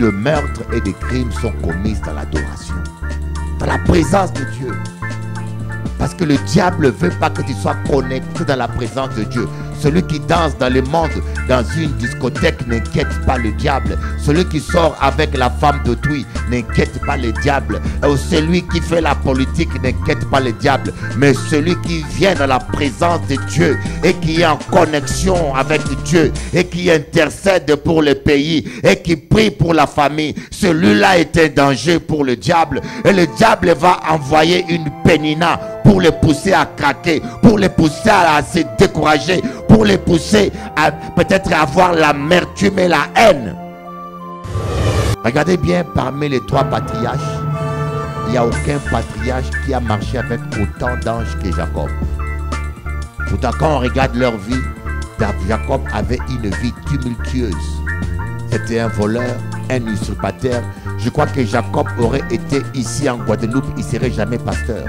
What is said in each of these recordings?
le meurtre et des crimes sont commis dans l'adoration, dans la présence de Dieu. Parce que le diable ne veut pas que tu sois connecté dans la présence de Dieu. Celui qui danse dans le monde, dans une discothèque, n'inquiète pas le diable. Celui qui sort avec la femme d'autrui, n'inquiète pas le diable. Celui qui fait la politique, n'inquiète pas le diable. Mais celui qui vient dans la présence de Dieu et qui est en connexion avec Dieu et qui intercède pour le pays et qui prie pour la famille, celui-là est un danger pour le diable. Et le diable va envoyer une pénina pour les pousser à craquer, pour les pousser à se décourager, pour les pousser à peut-être avoir l'amertume et la haine. Regardez bien, parmi les 3 patriarches, il n'y a aucun patriarche qui a marché avec autant d'anges que Jacob. Pourtant, quand on regarde leur vie, Jacob avait une vie tumultueuse. C'était un voleur, un usurpateur. Je crois que Jacob aurait été ici en Guadeloupe, il ne serait jamais pasteur.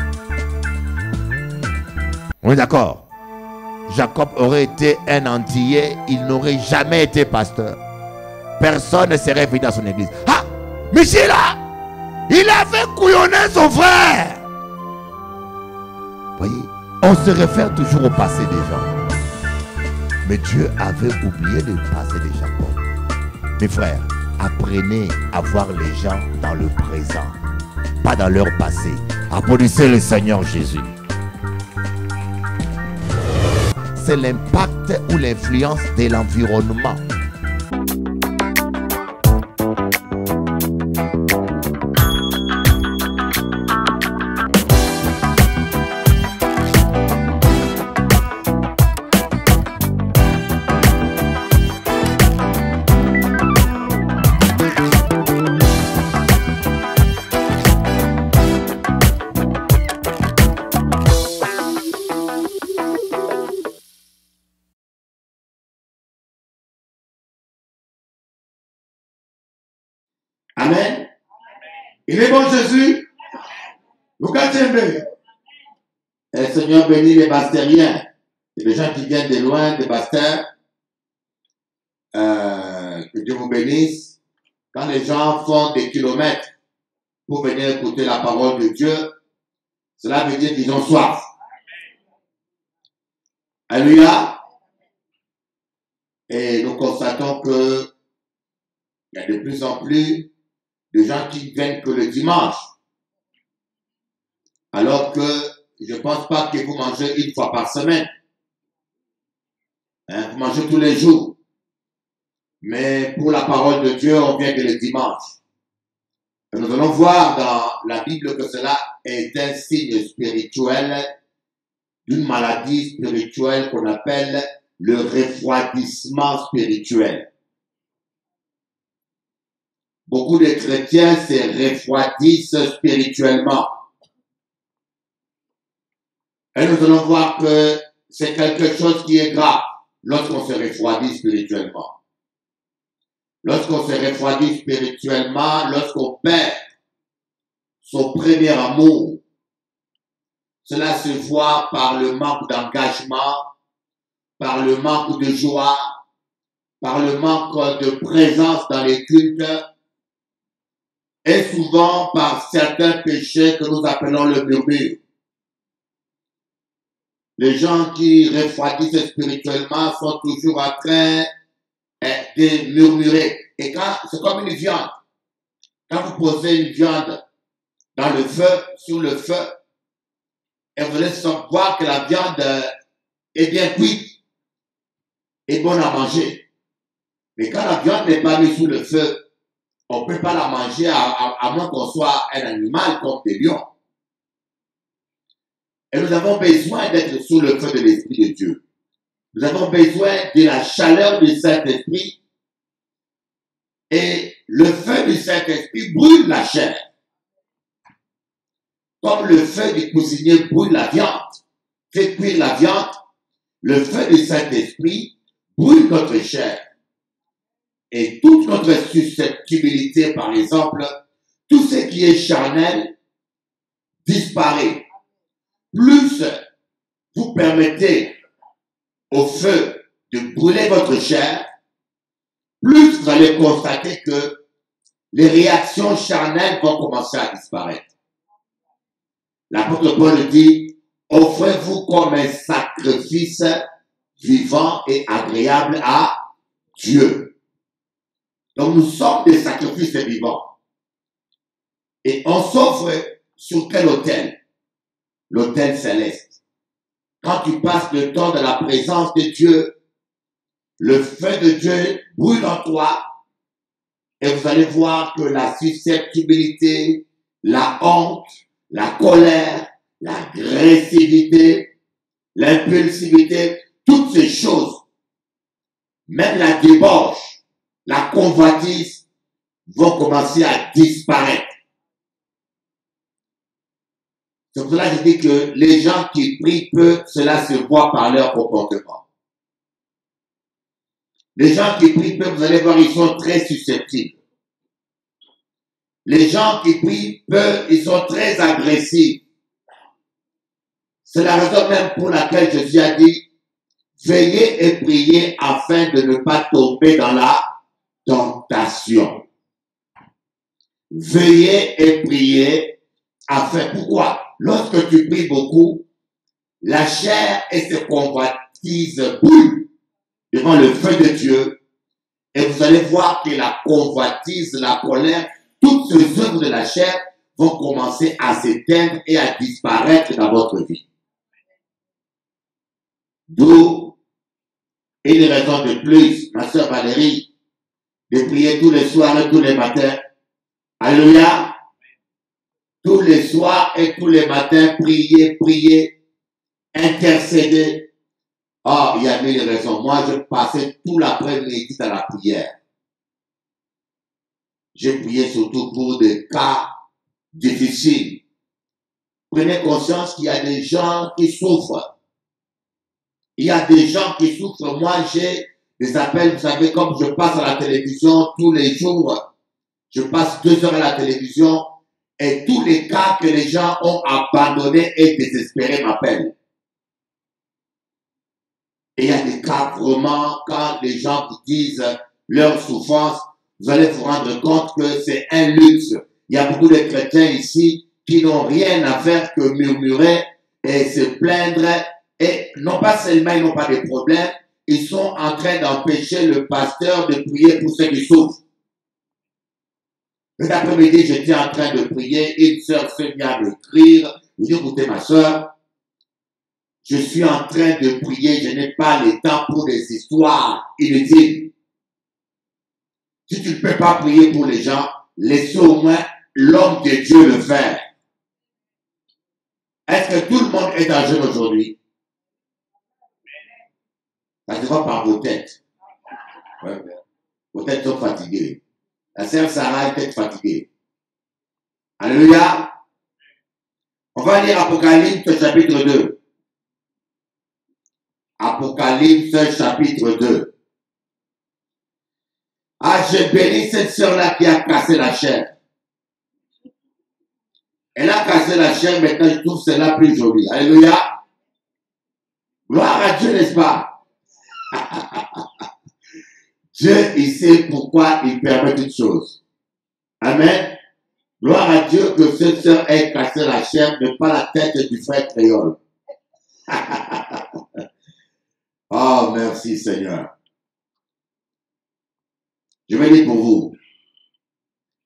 On est d'accord? Jacob aurait été un Antillais, il n'aurait jamais été pasteur. Personne ne serait venu dans son église. Ah, Michel là, il avait couillonné son frère. Voyez, on se réfère toujours au passé des gens. Mais Dieu avait oublié le passé de Jacob. Mes frères, apprenez à voir les gens dans le présent, pas dans leur passé. Applaudissez le Seigneur Jésus. C'est l'impact ou l'influence de l'environnement. Amen. Il est bon Jésus. Vous gâtez. Et Seigneur bénit les Bastériens. Et les gens qui viennent de loin, des Bastères. Que Dieu vous bénisse. Quand les gens font des kilomètres pour venir écouter la parole de Dieu, cela veut dire qu'ils ont soif. Alléluia. Et nous constatons que il y a de plus en plus de gens qui viennent que le dimanche. Alors que je ne pense pas que vous mangez une fois par semaine. Hein, vous mangez tous les jours. Mais pour la parole de Dieu, on vient que le dimanche. Et nous allons voir dans la Bible que cela est un signe spirituel d'une maladie spirituelle qu'on appelle le refroidissement spirituel. Beaucoup de chrétiens se refroidissent spirituellement. Et nous allons voir que c'est quelque chose qui est grave lorsqu'on se refroidit spirituellement. Lorsqu'on se refroidit spirituellement, lorsqu'on perd son premier amour, cela se voit par le manque d'engagement, par le manque de joie, par le manque de présence dans les cultes, et souvent par certains péchés que nous appelons le murmure. Les gens qui refroidissent spirituellement sont toujours en train de murmurer. Et quand c'est comme une viande. Quand vous posez une viande dans le feu, sur le feu, et vous laissez voir que la viande est bien cuite et bonne à manger. Mais quand la viande n'est pas mise sous le feu, on ne peut pas la manger à moins qu'on soit un animal comme des lions. Et nous avons besoin d'être sous le feu de l'Esprit de Dieu. Nous avons besoin de la chaleur du Saint-Esprit. Et le feu du Saint-Esprit brûle la chair. Comme le feu du cuisinier brûle la viande, fait cuire la viande, le feu du Saint-Esprit brûle notre chair. Et toute notre susceptibilité, par exemple, tout ce qui est charnel disparaît. Plus vous permettez au feu de brûler votre chair, plus vous allez constater que les réactions charnelles vont commencer à disparaître. L'apôtre Paul dit, offrez-vous comme un sacrifice vivant et agréable à Dieu. Donc nous sommes des sacrifices vivants. Et on s'offre sur quel autel? L'autel céleste. Quand tu passes le temps de la présence de Dieu, le feu de Dieu brûle en toi et vous allez voir que la susceptibilité, la honte, la colère, l'agressivité, l'impulsivité, toutes ces choses, même la débauche, la convoitise, vont commencer à disparaître. C'est pour cela que je dis que les gens qui prient peu, cela se voit par leur comportement. Les gens qui prient peu, vous allez voir, ils sont très susceptibles. Les gens qui prient peu, ils sont très agressifs. C'est la raison même pour laquelle Jésus a dit, veillez et priez afin de ne pas tomber dans la tentation. Veillez et priez afin, pourquoi? Lorsque tu pries beaucoup, la chair et ses convoitises brûlent devant le feu de Dieu et vous allez voir que la convoitise, la colère, toutes ces œuvres de la chair vont commencer à s'éteindre et à disparaître dans votre vie. D'où une raison de plus, ma sœur Valérie, de prier tous les soirs et tous les matins. Alléluia. Tous les soirs et tous les matins, prier, prier, intercéder. Oh, il y a mille raisons. Moi, je passais tout l'après-midi dans la prière. J'ai prié surtout pour des cas difficiles. Prenez conscience qu'il y a des gens qui souffrent. Il y a des gens qui souffrent. Moi, j'ai des appels, vous savez, comme je passe à la télévision tous les jours. Je passe 2 heures à la télévision et tous les cas que les gens ont abandonnés et désespérés m'appellent. Et il y a des cas vraiment, quand les gens vous disent leur souffrance, vous allez vous rendre compte que c'est un luxe. Il y a beaucoup de chrétiens ici qui n'ont rien à faire que murmurer et se plaindre. Et non pas seulement ils n'ont pas de problèmes, ils sont en train d'empêcher le pasteur de prier pour ceux qui souffrent. Cet après-midi, j'étais en train de prier, une sœur se vient à m'écrire, je dis, écoutez ma sœur, je suis en train de prier, je n'ai pas le temps pour des histoires inutiles. Si tu ne peux pas prier pour les gens, laissez au moins l'homme de Dieu le faire. Est-ce que tout le monde est en jeûne aujourd'hui? Ça se voit par vos têtes. Ouais, vos têtes sont fatiguées. La sœur Sarah est peut-être fatiguée. Alléluia. On va lire Apocalypse chapitre 2. Apocalypse chapitre 2. Ah, je bénis cette sœur-là qui a cassé la chair. Elle a cassé la chair, maintenant je trouve cela plus joli. Alléluia. Gloire à Dieu, n'est-ce pas? Dieu, il sait pourquoi il permet toutes choses. Amen. Gloire à Dieu que cette sœur ait cassé la chair, mais pas la tête du frère créole. Oh, merci Seigneur. Je vais dire pour vous.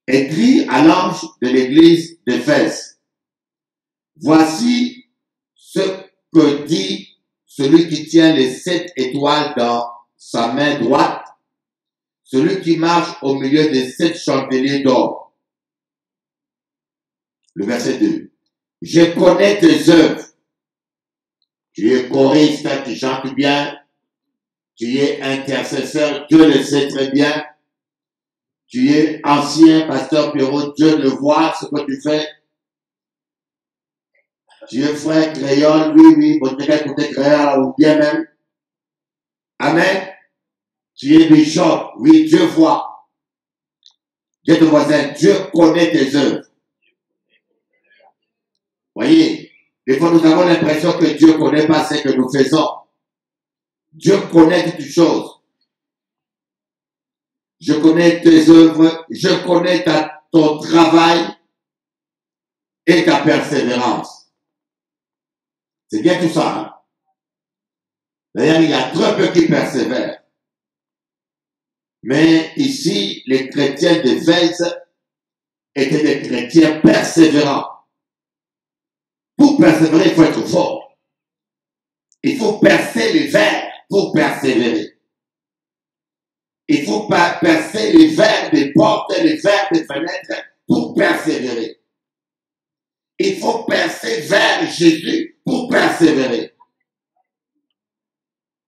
Écrit à l'ange de l'église d'Éphèse. Voici ce que dit celui qui tient les 7 étoiles dans sa main droite, celui qui marche au milieu des 7 chandeliers d'or. Le verset 2. Je connais tes œuvres. Tu es choriste, tu chantes bien. Tu es intercesseur, Dieu le sait très bien. Tu es ancien pasteur Pierrot, Dieu le voit, ce que tu fais. Tu es frère créole, oui, bon, tu es côté créole ou bien même. Amen. Tu es bishop, oui, Dieu voit. Dieu te voisin, Dieu connaît tes œuvres. Voyez, des fois nous avons l'impression que Dieu ne connaît pas ce que nous faisons. Dieu connaît toutes choses. Je connais tes œuvres, je connais ton travail et ta persévérance. C'est bien tout ça. Hein? D'ailleurs, il y a très peu qui persévèrent. Mais ici, les chrétiens d'Éphèse étaient des chrétiens persévérants. Pour persévérer, il faut être fort. Il faut percer les verres pour persévérer. Il faut percer les verres des portes, les verres des fenêtres pour persévérer. Il faut percer vers Jésus pour persévérer.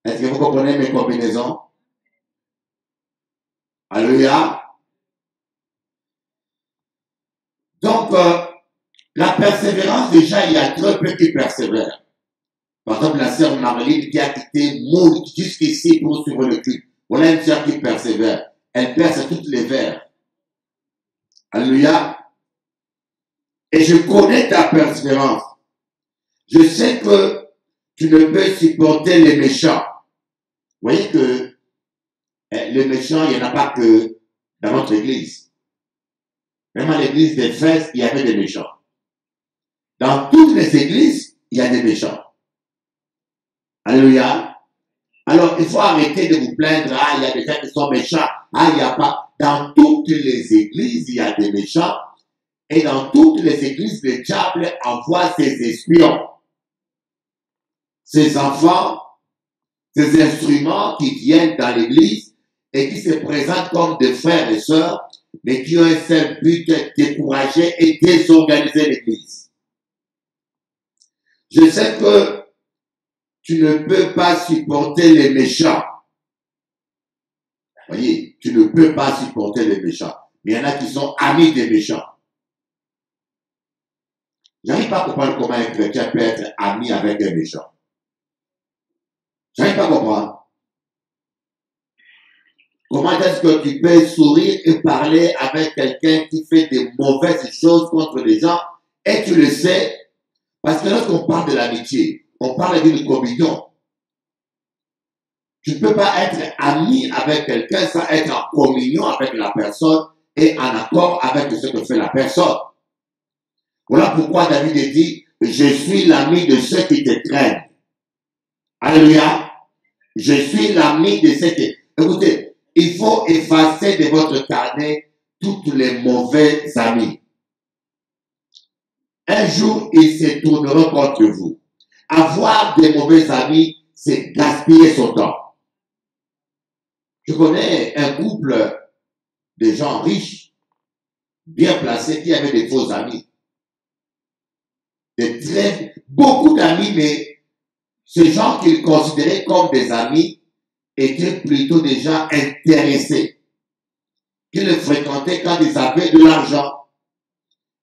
Est-ce que vous comprenez mes combinaisons? Alléluia. Donc, la persévérance, déjà, il y a très peu qui persévèrent. Par exemple, la sœur Marilyn qui a quitté Moult jusqu'ici pour suivre le culte. Voilà une sœur qui persévère. Elle perce toutes les vers. Alléluia. Et je connais ta persévérance. Je sais que tu ne peux supporter les méchants. Vous voyez que les méchants, il n'y en a pas que dans notre église. Même à l'église d'Éphèse, il y avait des méchants. Dans toutes les églises, il y a des méchants. Alléluia. Alors, il faut arrêter de vous plaindre. Ah, il y a des gens qui sont méchants. Ah, il n'y a pas. Dans toutes les églises, il y a des méchants. Et dans toutes les églises, le diable envoie ses espions, ses enfants, ses instruments qui viennent dans l'église et qui se présentent comme des frères et sœurs, mais qui ont un seul but, décourager et désorganiser l'église. Je sais que tu ne peux pas supporter les méchants. Vous voyez, tu ne peux pas supporter les méchants. Mais il y en a qui sont amis des méchants. J'arrive pas à comprendre comment un chrétien peut être ami avec un méchant. J'arrive pas à comprendre. Comment est-ce que tu peux sourire et parler avec quelqu'un qui fait des mauvaises choses contre les gens et tu le sais? Parce que lorsqu'on parle de l'amitié, on parle d'une communion. Tu ne peux pas être ami avec quelqu'un sans être en communion avec la personne et en accord avec ce que fait la personne. Voilà pourquoi David dit, je suis l'ami de ceux qui te craignent. Alléluia. Je suis l'ami de ceux qui... Écoutez, il faut effacer de votre carnet toutes les mauvais amis. Un jour, ils se tourneront contre vous. Avoir des mauvais amis, c'est gaspiller son temps. Je connais un couple de gens riches, bien placés, qui avaient des faux amis. Beaucoup d'amis, mais ces gens qu'ils considéraient comme des amis étaient plutôt des gens intéressés, qui les fréquentaient quand ils avaient de l'argent.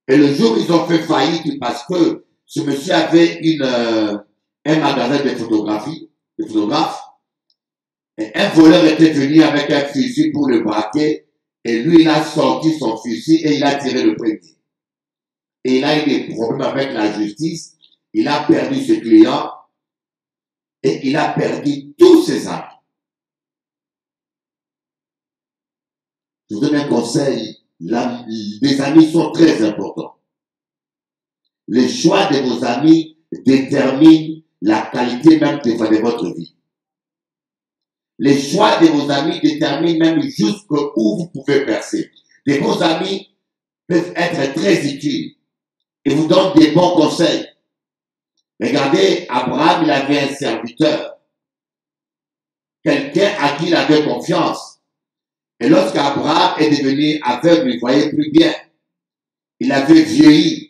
Et le jour où ils ont fait faillite parce que ce monsieur avait un magasin de photographie, de photographes, et un voleur était venu avec un fusil pour le braquer, et lui, il a sorti son fusil et il a tiré le premier. Et il a eu des problèmes avec la justice, il a perdu ce client, et il a perdu tous ses amis. Je vous donne un conseil, les amis sont très importants. Le choix de vos amis détermine la qualité même de votre vie. Les choix de vos amis déterminent même jusqu'où vous pouvez percer. De vos amis peuvent être très utiles et vous donnent des bons conseils. Regardez, Abraham, il avait un serviteur, quelqu'un à qui il avait confiance. Et lorsqu'Abraham est devenu aveugle, il ne voyait plus bien. Il avait vieilli.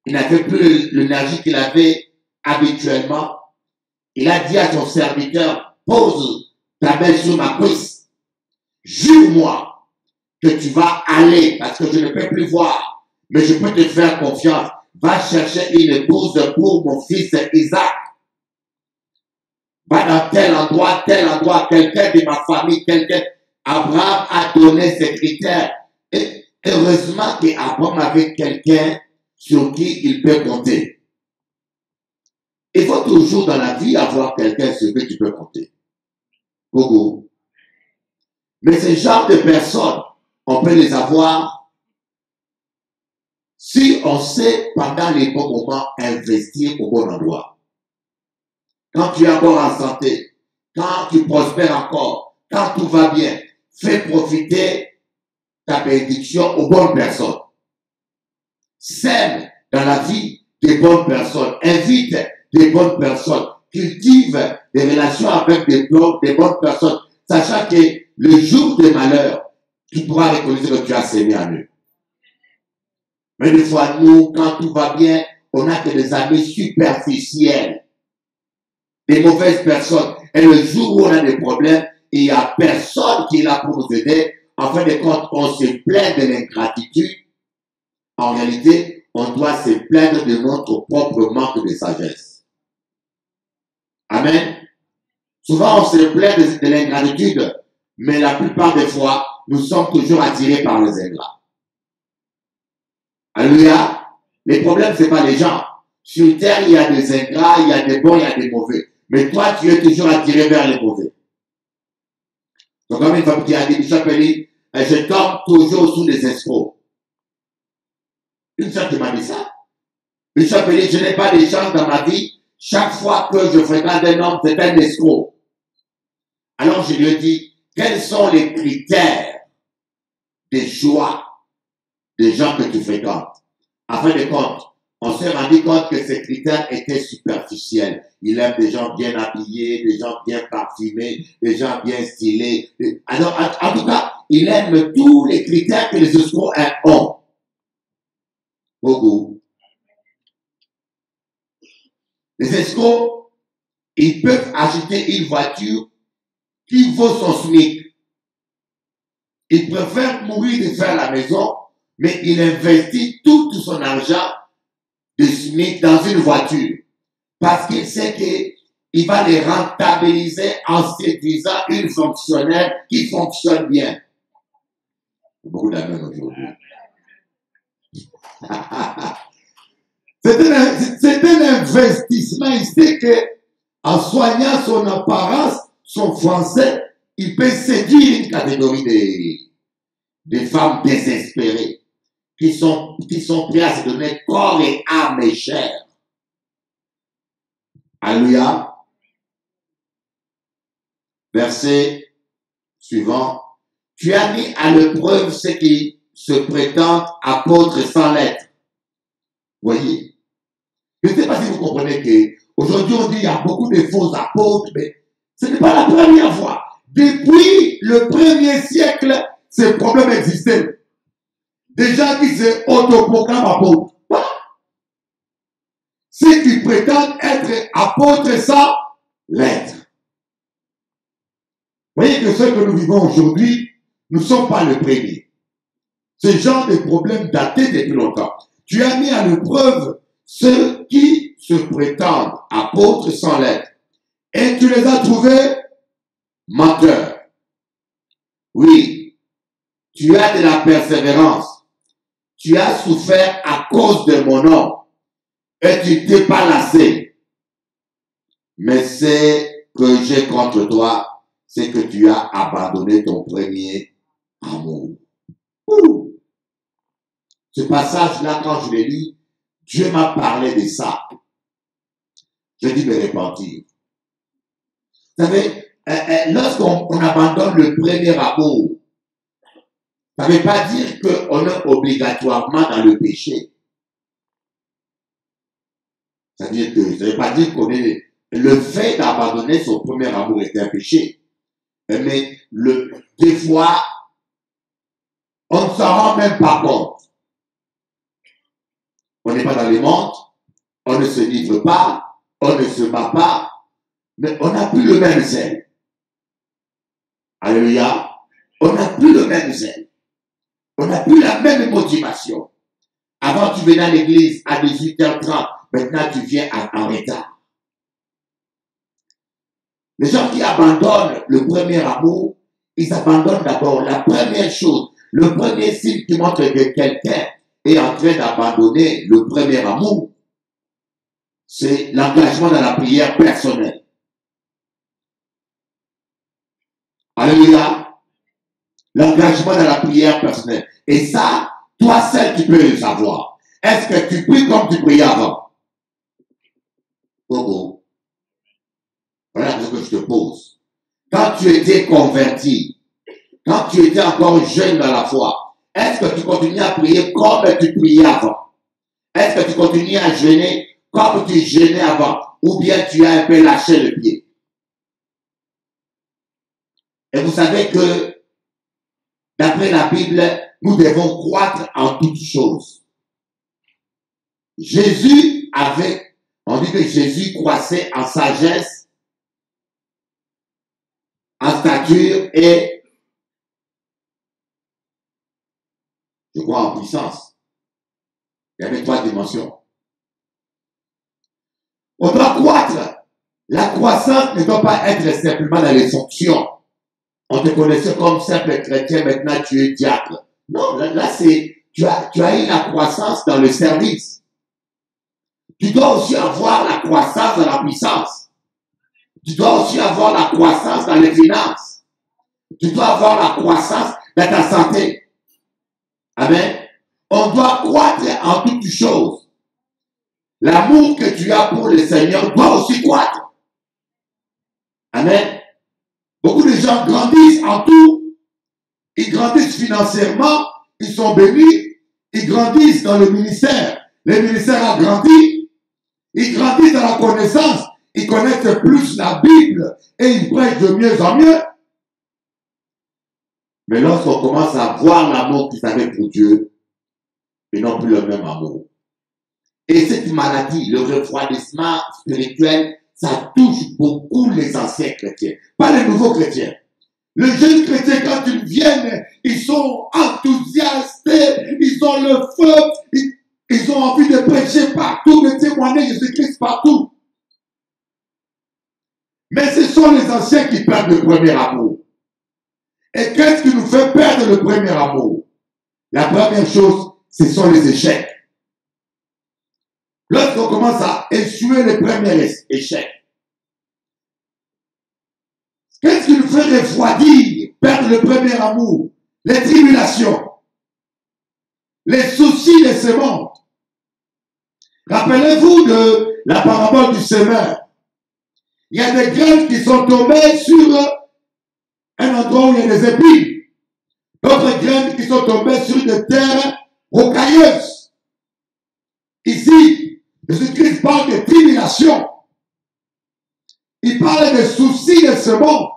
Il n'avait plus l'énergie qu'il avait habituellement. Il a dit à son serviteur, pose ta main sur ma cuisse. Jure-moi que tu vas aller, parce que je ne peux plus voir, mais je peux te faire confiance. Va chercher une épouse pour mon fils Isaac. Va dans tel endroit, quelqu'un de ma famille, quelqu'un. Abraham a donné ses critères. Et heureusement qu'Abraham avait quelqu'un sur qui il peut compter. Il faut toujours dans la vie avoir quelqu'un sur qui tu peux compter. Gogo. Mais ce genre de personnes, on peut les avoir si on sait pendant les bons moments investir au bon endroit. Quand tu es encore en santé, quand tu prospères encore, quand tout va bien, fais profiter ta bénédiction aux bonnes personnes. Sème dans la vie des bonnes personnes. Invite des bonnes personnes. Cultive des relations avec des bonnes personnes. Sachant que le jour des malheurs, tu pourras reconnaître que tu as sémé en eux. Mais des fois, nous, quand tout va bien, on n'a que des amis superficiels. Des mauvaises personnes. Et le jour où on a des problèmes, il n'y a personne qui est là pour nous aider. En fin de compte, on se plaint de l'ingratitude. En réalité, on doit se plaindre de notre propre manque de sagesse. Amen. Souvent, on se plaint de l'ingratitude, mais la plupart des fois, nous sommes toujours attirés par les ingrats. Alléluia. Les problèmes, ce n'est pas les gens. Sur terre, il y a des ingrats, il y a des bons, il y a des mauvais. Mais toi, tu es toujours attiré vers les mauvais. Donc, comme une femme qui a dit, Bishop Eli, je tombe toujours sous des escrocs. Une soeur qui m'a dit ça. Bishop Eli, je n'ai pas de chance dans ma vie. Chaque fois que je fréquente un homme, c'est un escroc. Alors, je lui ai dit, quels sont les critères des choix des gens que tu fréquentes? En fin de compte, on s'est rendu compte que ces critères étaient superficiels. Il aime des gens bien habillés, des gens bien parfumés, des gens bien stylés. Alors, en tout cas, il aime tous les critères que les escrocs ont. Beaucoup. Les escrocs, ils peuvent acheter une voiture qui vaut son SMIC. Ils préfèrent mourir de faire la maison, mais il investit tout son argent de SMIC dans une voiture. Parce qu'il sait qu'il va les rentabiliser en séduisant une fonctionnaire qui fonctionne bien. Beaucoup d'amis aujourd'hui. C'est un investissement. Il sait qu'en soignant son apparence, son français, il peut séduire une catégorie de femmes désespérées qui sont prêtes à se donner corps et âme et chair. Alléluia. Verset suivant. Tu as mis à l'épreuve ceux qui se prétendent apôtres sans l'être. Voyez. Je ne sais pas si vous comprenez qu'aujourd'hui on dit qu'il y a beaucoup de faux apôtres, mais ce n'est pas la première fois. Depuis le 1er siècle, ce problème existait. Des gens qui se autoproclament apôtres. Voilà. Ceux qui prétendent être apôtres sans l'être. Vous voyez que ce que nous vivons aujourd'hui, nous ne sommes pas le premier. Ce genre de problème daté depuis longtemps. Tu as mis à l'épreuve ceux qui se prétendent apôtres sans l'être. Et tu les as trouvés menteurs. Oui, tu as de la persévérance. Tu as souffert à cause de mon nom. Et tu t'es pas lassé. Mais c'est que j'ai contre toi, c'est que tu as abandonné ton premier amour. Ouh. Ce passage-là, quand je l'ai lu, Dieu m'a parlé de ça. Je dis de repentir. Vous savez, lorsqu'on abandonne le premier amour, ça ne veut pas dire qu'on est obligatoirement dans le péché. Ça ne veut pas dire qu'on est... Le fait d'abandonner son premier amour est un péché. Mais des fois, on ne s'en rend même pas compte. On n'est pas dans les montres, on ne se livre pas, on ne se bat pas, mais on n'a plus le même zèle. Alléluia. On n'a plus le même zèle. On n'a plus la même motivation. Avant, tu venais à l'église à 18h30. Maintenant, tu viens en retard. Les gens qui abandonnent le premier amour, ils abandonnent d'abord la première chose. Le premier signe qui montre que quelqu'un est en train d'abandonner le premier amour, c'est l'engagement dans la prière personnelle. Alléluia. L'engagement dans la prière personnelle. Et ça, toi seul, tu peux le savoir. Est-ce que tu pries comme tu priais avant? Oh. Voilà la question que je te pose. Quand tu étais converti, quand tu étais encore jeune dans la foi, est-ce que tu continues à prier comme tu priais avant? Est-ce que tu continues à jeûner comme tu jeûnais avant? Ou bien tu as un peu lâché le pied? Et vous savez que, d'après la Bible, nous devons croître en toutes choses. Jésus avait, on dit que Jésus croissait en sagesse, en stature et, je crois, en puissance. Il y avait 3 dimensions. On doit croître. La croissance ne doit pas être simplement dans les fonctions. On te connaissait comme simple chrétien, maintenant tu es diacre. Non, là c'est, tu as eu la croissance dans le service. Tu dois aussi avoir la croissance dans la puissance. Tu dois aussi avoir la croissance dans les finances. Tu dois avoir la croissance dans ta santé. Amen. On doit croître en toutes choses. L'amour que tu as pour le Seigneur doit aussi croître. Amen. Beaucoup de gens grandissent en tout. Ils grandissent financièrement. Ils sont bénis. Ils grandissent dans le ministère. Le ministère a grandi. Ils grandissent dans la connaissance. Ils connaissent plus la Bible. Et ils prêchent de mieux en mieux. Mais lorsqu'on commence à voir l'amour qu'ils avaient pour Dieu, ils n'ont plus le même amour. Et cette maladie, le refroidissement spirituel, ça touche beaucoup les anciens chrétiens, pas les nouveaux chrétiens. Les jeunes chrétiens, quand ils viennent, ils sont enthousiastes, ils ont le feu, ils ont envie de prêcher partout, de témoigner Jésus-Christ partout. Mais ce sont les anciens qui perdent le premier amour. Et qu'est-ce qui nous fait perdre le premier amour? La première chose, ce sont les échecs. Lorsqu'on commence à échouer les premiers échecs, qu'est-ce qui nous fait refroidir, perdre le premier amour? Les tribulations, les soucis de ce monde. Rappelez-vous de la parabole du semeur. Il y a des graines qui sont tombées sur un endroit où il y a des épines. D'autres graines qui sont tombées sur des terres rocailleuses. Ici, Jésus-Christ parle de tribulation. Il parle des soucis de ce monde.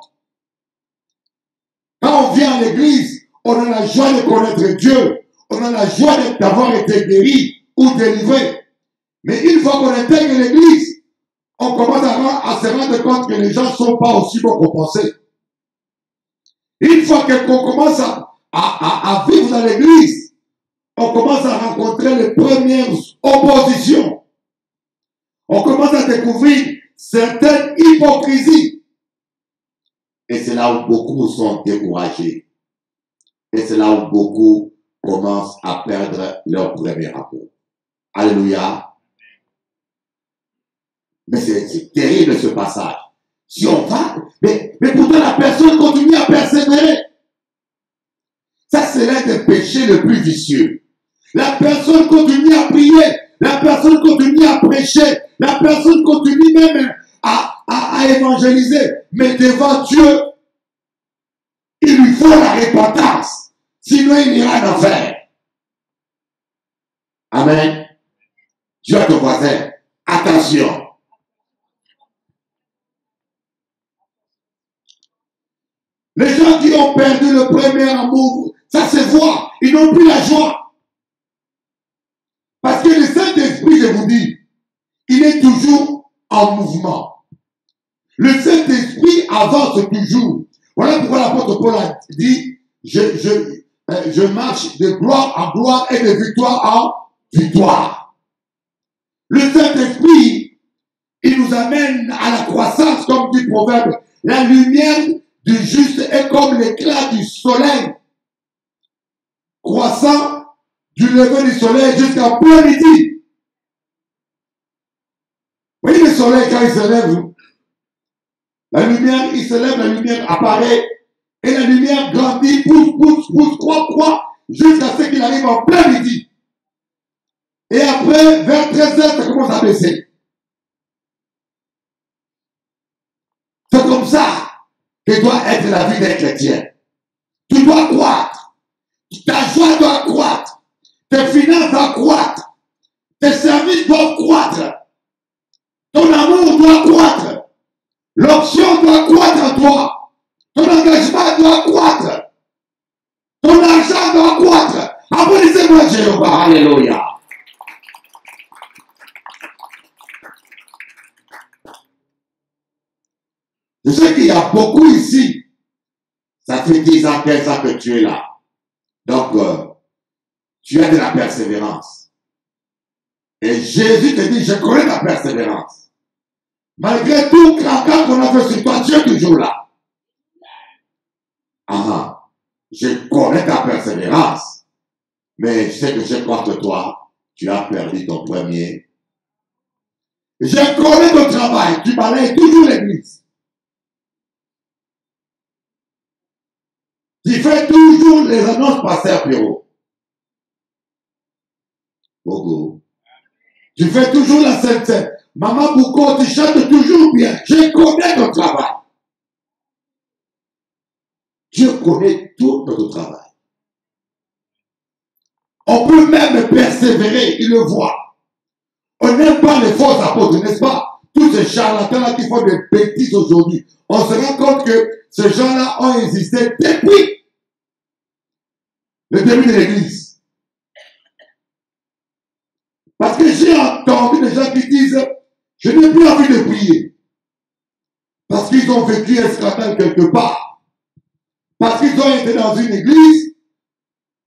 Quand on vient à l'église, on a la joie de connaître Dieu. On a la joie d'avoir été guéri ou délivré. Mais une fois qu'on intègre l'église, on commence à se rendre compte que les gens ne sont pas aussi bons qu'on pensait. Une fois qu'on commence à vivre dans l'église, on commence à rencontrer les premières oppositions. On commence à découvrir certaines hypocrisies. Et c'est là où beaucoup sont découragés. Et c'est là où beaucoup commencent à perdre leur premier amour. Alléluia. Mais c'est terrible ce passage. Si on va, mais pourtant la personne continue à persévérer. Ça, c'est l'un des péchés le plus vicieux. La personne continue à prier. La personne continue à prêcher. La personne continue même à évangéliser. Mais devant Dieu, il lui faut la repentance. Sinon, il ira en enfer. Amen. Dieu à ton voisin. Attention. Les gens qui ont perdu le premier amour, ça se voit. Ils n'ont plus la joie. Parce que le Saint-Esprit, je vous dis, il est toujours en mouvement. Le Saint-Esprit avance toujours. Voilà pourquoi l'apôtre Paul a dit, je marche de gloire en gloire et de victoire en victoire. Le Saint-Esprit, il nous amène à la croissance, comme dit le Proverbe. La lumière du juste est comme l'éclat du soleil, croissant du lever du soleil jusqu'à plein midi. Vous voyez le soleil quand il se lève, la lumière, il se lève, la lumière apparaît Et la lumière grandit, pousse, croît, jusqu'à ce qu'il arrive en plein midi. Et après, vers 13h, ça commence à baisser. C'est comme ça que doit être la vie des chrétiens. Tu dois croître. Ta joie doit croître. Tes finances doivent croître. Tes services doivent croître. Ton amour doit croître. L'option doit croître en toi. Ton engagement doit croître. Ton argent doit croître. Applaudissez-moi Jéhovah. Alléluia. Je sais qu'il y a beaucoup ici. Ça fait 10 ans, 15 ans que tu es là. Donc, tu as de la persévérance. Et Jésus te dit, je connais ta persévérance. Malgré tout craquant qu'on a fait sur toi, tu es toujours là. Ah, je connais ta persévérance. Mais je sais que je contre toi, tu as perdu ton premier. Je connais ton travail, tu balayes toujours l'église. Tu fais toujours les annonces pasteur Pierrot. Bogo. Tu fais toujours la sainte. Maman Bouko, tu chantes toujours bien. Je connais ton travail. Dieu connaît tout notre travail. On peut même persévérer, il le voit. On n'aime pas les faux apôtres, n'est-ce pas? Tous ces charlatans-là qui font des bêtises aujourd'hui. On se rend compte que ces gens-là ont existé depuis le début de l'église. Parce que j'ai entendu des gens qui disent, je n'ai plus envie de prier. Parce qu'ils ont vécu un scandale quelque part. Parce qu'ils ont été dans une église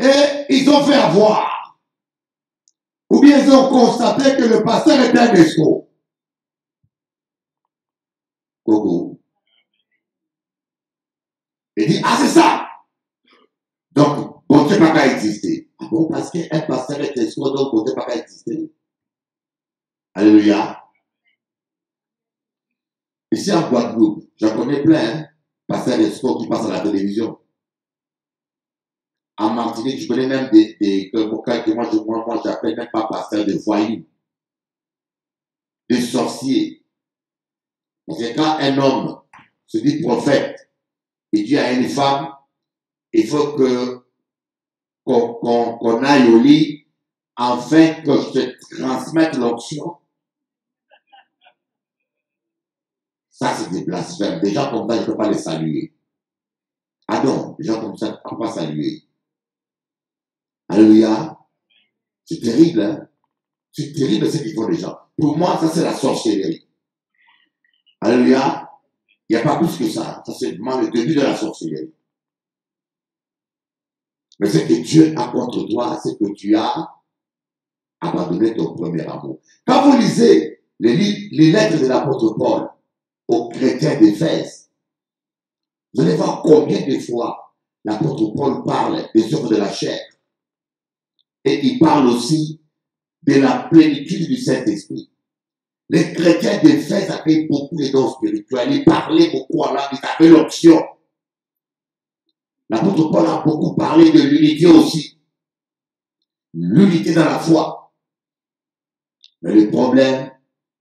et ils ont fait avoir. Ou bien ils ont constaté que le pasteur était un escroc. Coco. Il dit, ah c'est ça. Donc, bon Dieu n'a pas exister. Ah bon, parce qu'un pasteur est escroc, donc bon Dieu n'a pas exister. Alléluia. Ici en Guadeloupe, j'en connais plein, hein, pasteurs escrocs qui passent à la télévision. En Martinique, je connais même que moi j'appelle même pas pasteurs de voyous. Des sorciers. Parce que quand un homme se dit prophète, et dit à une femme, il faut qu'on aille au lit afin que je te transmette l'onction. Ça, c'est des blasphèmes. Des gens comme ça, je ne peux pas les saluer. Ah non, des gens comme ça, je ne peux pas saluer. Alléluia. C'est terrible, hein? C'est terrible ce qu'ils font les gens. Pour moi, ça, c'est la sorcellerie. Alléluia. Il n'y a pas plus que ça. Ça, c'est vraiment le début de la sorcellerie. Mais ce que Dieu a contre toi, c'est que tu as abandonné ton premier amour. Quand vous lisez les lettres de l'apôtre Paul aux chrétiens d'Éphèse, vous allez voir combien de fois l'apôtre Paul parle des œuvres de la chair. Et il parle aussi de la plénitude du Saint-Esprit. Les chrétiens d'Éphèse avaient beaucoup de dons spirituels. Ils parlaient beaucoup en langue, ils avaient l'option. L'apôtre Paul a beaucoup parlé de l'unité aussi. L'unité dans la foi. Mais le problème,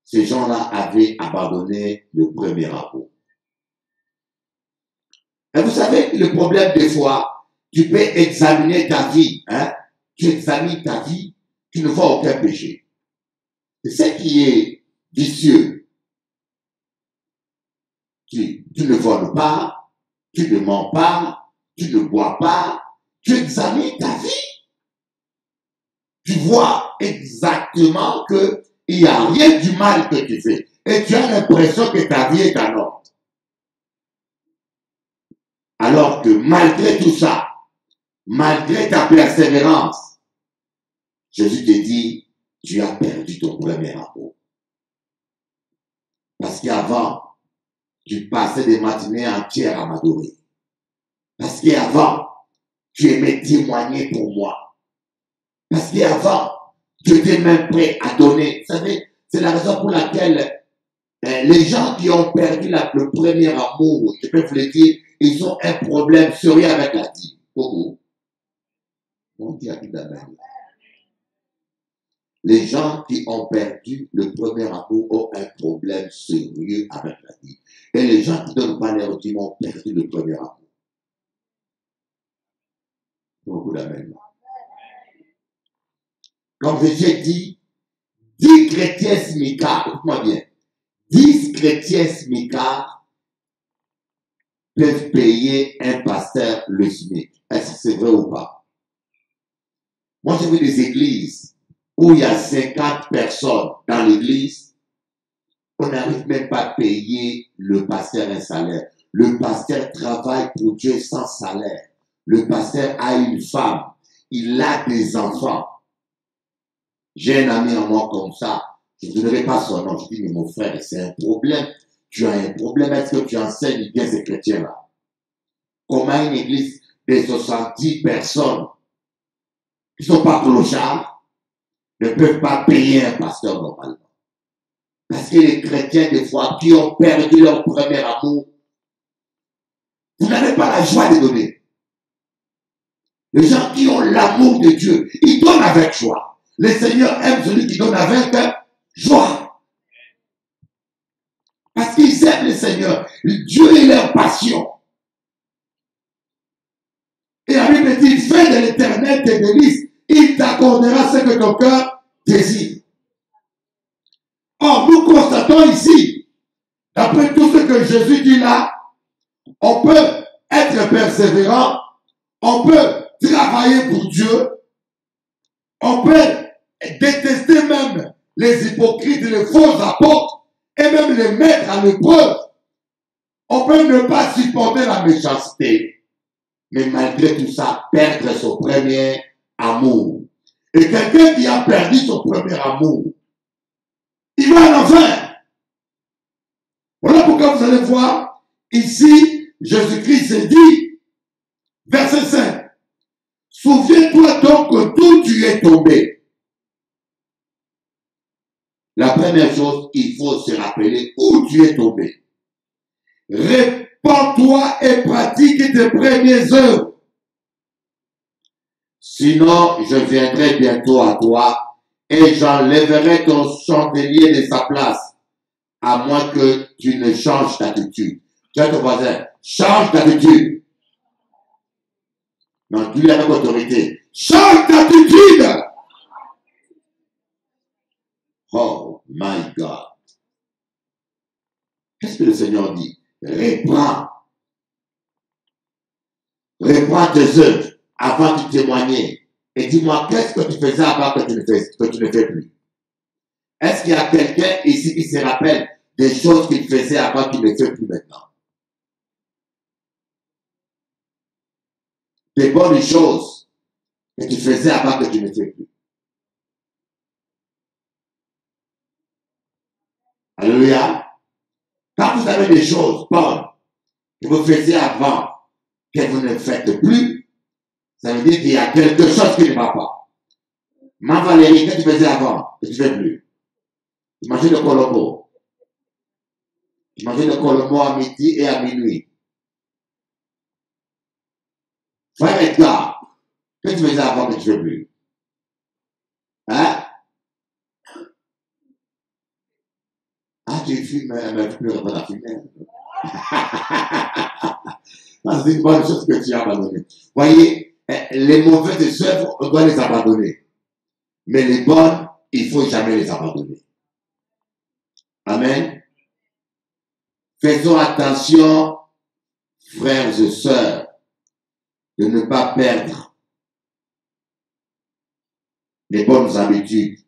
ces gens-là avaient abandonné le premier amour. Et vous savez, le problème des fois, tu peux examiner ta vie. Hein? Tu examines ta vie, tu ne vois aucun péché. C'est ce qui est vicieux. Tu ne voles pas, tu ne mens pas, tu ne bois pas, tu examines ta vie. Tu vois exactement qu'il n'y a rien du mal que tu fais. Et tu as l'impression que ta vie est en ordre. Alors que malgré tout ça, malgré ta persévérance, Jésus te dit, tu as perdu ton premier amour. Parce qu'avant, tu passais des matinées entières à m'adorer. Parce qu'avant, tu aimais témoigner pour moi. Parce qu'avant, tu étais même prêt à donner. Vous savez, c'est la raison pour laquelle les gens qui ont perdu le premier amour, je peux vous le dire, ils ont un problème sérieux avec la dîme. Beaucoup. On dit à tout d'amen. Les gens qui ont perdu le premier amour ont un problème sérieux avec la dîme. Et les gens qui ne donnent pas leur dîme ont perdu le premier amour. Beaucoup d'amen. Comme j'ai dit, 10 chrétiens smicards, écoute-moi bien, 10 chrétiens smicards peuvent payer un pasteur le SMIC. Est-ce que c'est vrai ou pas? Moi, j'ai vu des églises où il y a 50 personnes dans l'église, on n'arrive même pas à payer le pasteur un salaire. Le pasteur travaille pour Dieu sans salaire. Le pasteur a une femme, il a des enfants. J'ai un ami en moi comme ça, je ne donnerai pas son nom, je dis, mais mon frère, c'est un problème. Tu as un problème, est-ce que tu enseignes bien ces chrétiens-là? Comment une église de 70 personnes qui ne sont pas clochards ne peuvent pas payer un pasteur normalement? Parce que les chrétiens, des fois, qui ont perdu leur premier amour, vous n'avez pas la joie de donner. Les gens qui ont l'amour de Dieu, ils donnent avec joie. Le Seigneur aime celui qui donne avec joie. Parce qu'ils aiment le Seigneur. Dieu est leur passion. Et la Bible dit, fais de l'Éternel tes délices, il t'accordera ce que ton cœur désire. Or, nous constatons ici, d'après tout ce que Jésus dit là, on peut être persévérant, on peut travailler pour Dieu, on peut détester même les hypocrites, les faux apôtres, et même les mettre à l'épreuve. On peut ne pas supporter la méchanceté, mais malgré tout ça, perdre son premier amour. Et quelqu'un qui a perdu son premier amour, il va en enfer. Voilà pourquoi vous allez voir, ici, Jésus-Christ se dit, verset 5, souviens-toi donc d'où tu es tombé. La première chose, il faut se rappeler où tu es tombé. Répands-toi et pratique tes premières œuvres. Sinon, je viendrai bientôt à toi et j'enlèverai ton chandelier de sa place, à moins que tu ne changes d'attitude. Tu as ton voisin, change d'attitude. Non, dis-le avec autorité. Change d'attitude. Oh my God. Qu'est-ce que le Seigneur dit? Réprends. Réprends tes œuvres avant de témoigner. Et dis-moi, qu'est-ce que tu faisais avant que tu ne fais plus? Est-ce qu'il y a quelqu'un ici qui se rappelle des choses qu'il faisait avant qu'il ne fait plus maintenant? Des bonnes choses que tu faisais avant que tu ne fais plus. Alléluia. Quand vous avez des choses bonnes que vous faisiez avant que vous ne faites plus, ça veut dire qu'il y a quelque chose qui ne va pas. Ma Valérie, qu'est-ce que tu faisais avant que tu ne fais plus? Tu mangeais le colombo. Tu mangeais le colombo à midi et à minuit. Frère Edgar, qu'est-ce que tu faisais avant que tu ne fais plus? Hein? Ah, tu fumes, mais tu peux pas fumer. C'est une bonne chose que tu as abandonné. Voyez, les mauvaises œuvres, on doit les abandonner. Mais les bonnes, il ne faut jamais les abandonner. Amen. Faisons attention, frères et sœurs, de ne pas perdre les bonnes habitudes.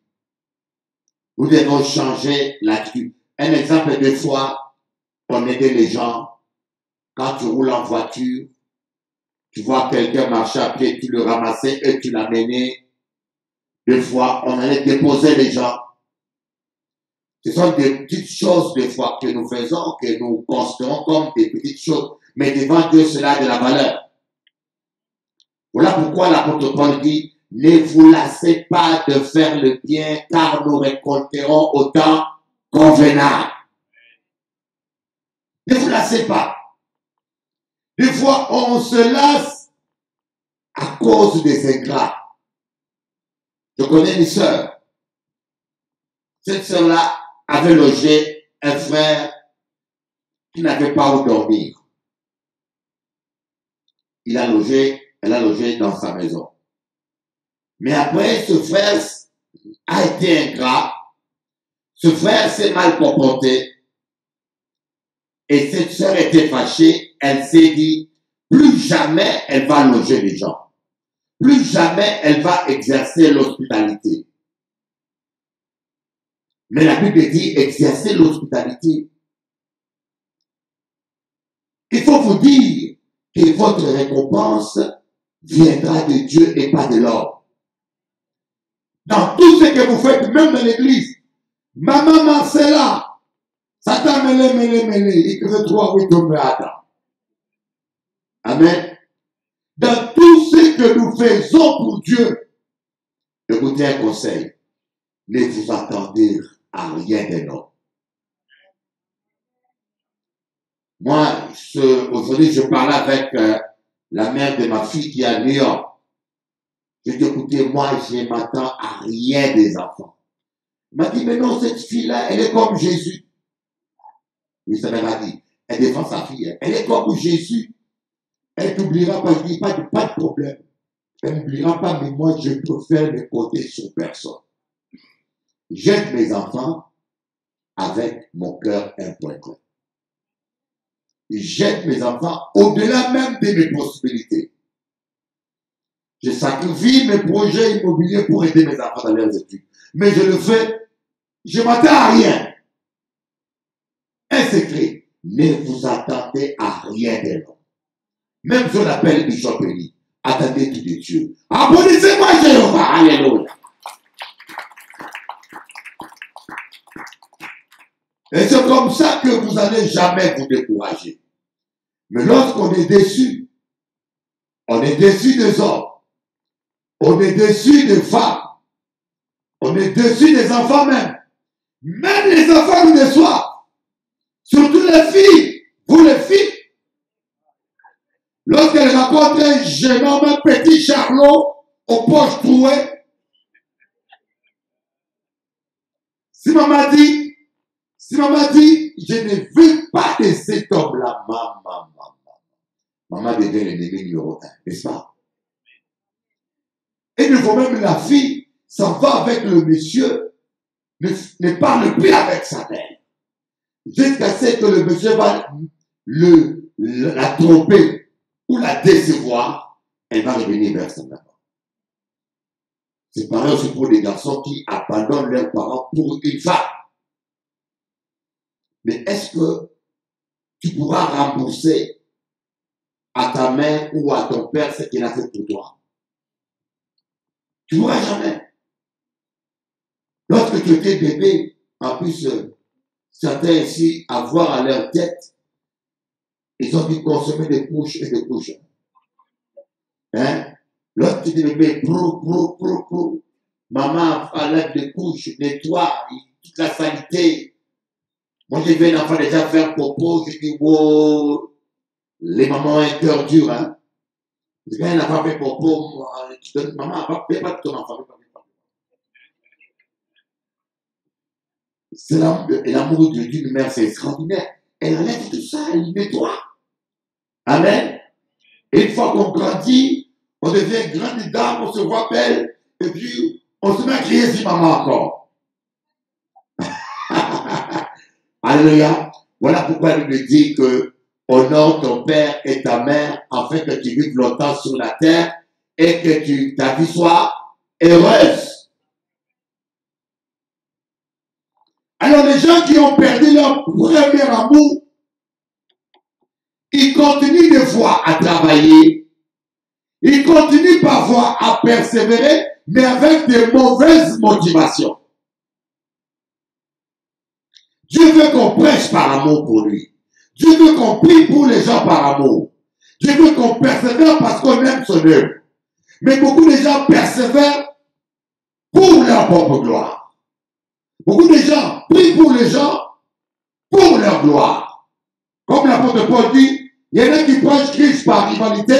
Nous devons changer l'attitude. Un exemple, des fois, on aidait les gens. Quand tu roules en voiture, tu vois quelqu'un marcher à pied, tu le ramassais et tu l'amenais. Des fois, on allait déposer les gens. Ce sont des petites choses, des fois, que nous faisons, que nous considérons comme des petites choses. Mais devant Dieu, cela a de la valeur. Voilà pourquoi l'apôtre Paul dit, ne vous lassez pas de faire le bien, car nous récolterons au temps convenable. Ne vous lassez pas. Des fois, on se lasse à cause des ingrats. Je connais une sœur. Cette sœur-là avait logé un frère qui n'avait pas où dormir. Elle a logé dans sa maison. Mais après, ce frère a été ingrat. Ce frère s'est mal comporté. Et cette sœur était fâchée. Elle s'est dit, plus jamais elle va loger les gens. Plus jamais elle va exercer l'hospitalité. Mais la Bible dit exercer l'hospitalité. Il faut vous dire que votre récompense viendra de Dieu et pas de l'homme. Dans tout ce que vous faites, même dans l'église, Maman Marcella, Satan mêlé, il crée 3 oui tombe à. Amen. Dans tout ce que nous faisons pour Dieu, écoutez un conseil, ne vous attendez à rien d'un homme. Moi, aujourd'hui, je parlais avec la mère de ma fille qui est à New York. Je dis, écoutez, moi, je m'attends à rien des enfants. Elle m'a dit, mais non, cette fille-là, elle est comme Jésus. Oui, ça m'a dit, elle défend sa fille. Hein. Elle est comme Jésus. Elle n'oubliera pas, je dis, pas de problème. Elle n'oubliera pas, mais moi, je préfère me compter sur personne. J'aide mes enfants avec mon cœur impointé. J'aide mes enfants au-delà même de mes possibilités. Je sacrifie mes projets immobiliers pour aider mes enfants dans leurs études. Mais je le fais, je ne m'attends à rien. Un secret, ne vous attendez à rien de l'homme. Même si on appelle Bishop Eli, attendez tout de Dieu. Applaudissez-moi Jéhovah, alléluia. Et c'est comme ça que vous n'allez jamais vous décourager. Mais lorsqu'on est déçu des hommes, on est déçu des femmes, on est déçu des enfants même. Même les enfants nous déçoivent. Surtout les filles. Vous les filles. Lorsqu'elles rencontrent un jeune homme, un petit charlot, aux poches trouées. Si maman dit, je ne veux pas de cet homme-là, maman devient l'ennemi numéro 1, n'est-ce pas? Et il faut même la fille s'en va avec le monsieur, ne parle plus avec sa mère. Jusqu'à ce que le monsieur va la tromper ou la décevoir, elle va revenir vers sa maman. C'est pareil aussi pour les garçons qui abandonnent leurs parents pour une femme. Mais est-ce que tu pourras rembourser à ta mère ou à ton père ce qu'il a fait pour toi? Tu ne pourras jamais. Lorsque tu étais bébé, en plus, certains ici, à voir à leur tête, ils ont dû consommer des couches et des couches. Hein? Lorsque tu étais bébé, maman enlève des couches, nettoie toute la saleté. Moi, j'ai vu un enfant déjà faire popo, je dis, wow, les mamans ont un cœur dur, hein. Parce qu'un enfant fait popo, tu donnes, maman, fais pas de ton enfant, c'est l'amour d'une mère, c'est extraordinaire. Elle enlève tout ça, elle nettoie. Amen. Et une fois qu'on grandit, on devient grande dame, on se voit belle, et puis on se met à crier sur maman encore. Alléluia. Voilà pourquoi il me dit que honore ton père et ta mère afin que tu vives longtemps sur la terre et que ta vie soit heureuse. Alors les gens qui ont perdu leur premier amour, ils continuent des fois à travailler, ils continuent parfois à persévérer, mais avec de mauvaises motivations. Dieu veut qu'on prêche par amour pour lui. Dieu veut qu'on prie pour les gens par amour. Dieu veut qu'on persévère parce qu'on aime son œuvre. Mais beaucoup de gens persévèrent pour leur propre gloire. Beaucoup de gens prient pour les gens pour leur gloire. Comme l'apôtre Paul dit, Il y en a qui prêchent Christ par rivalité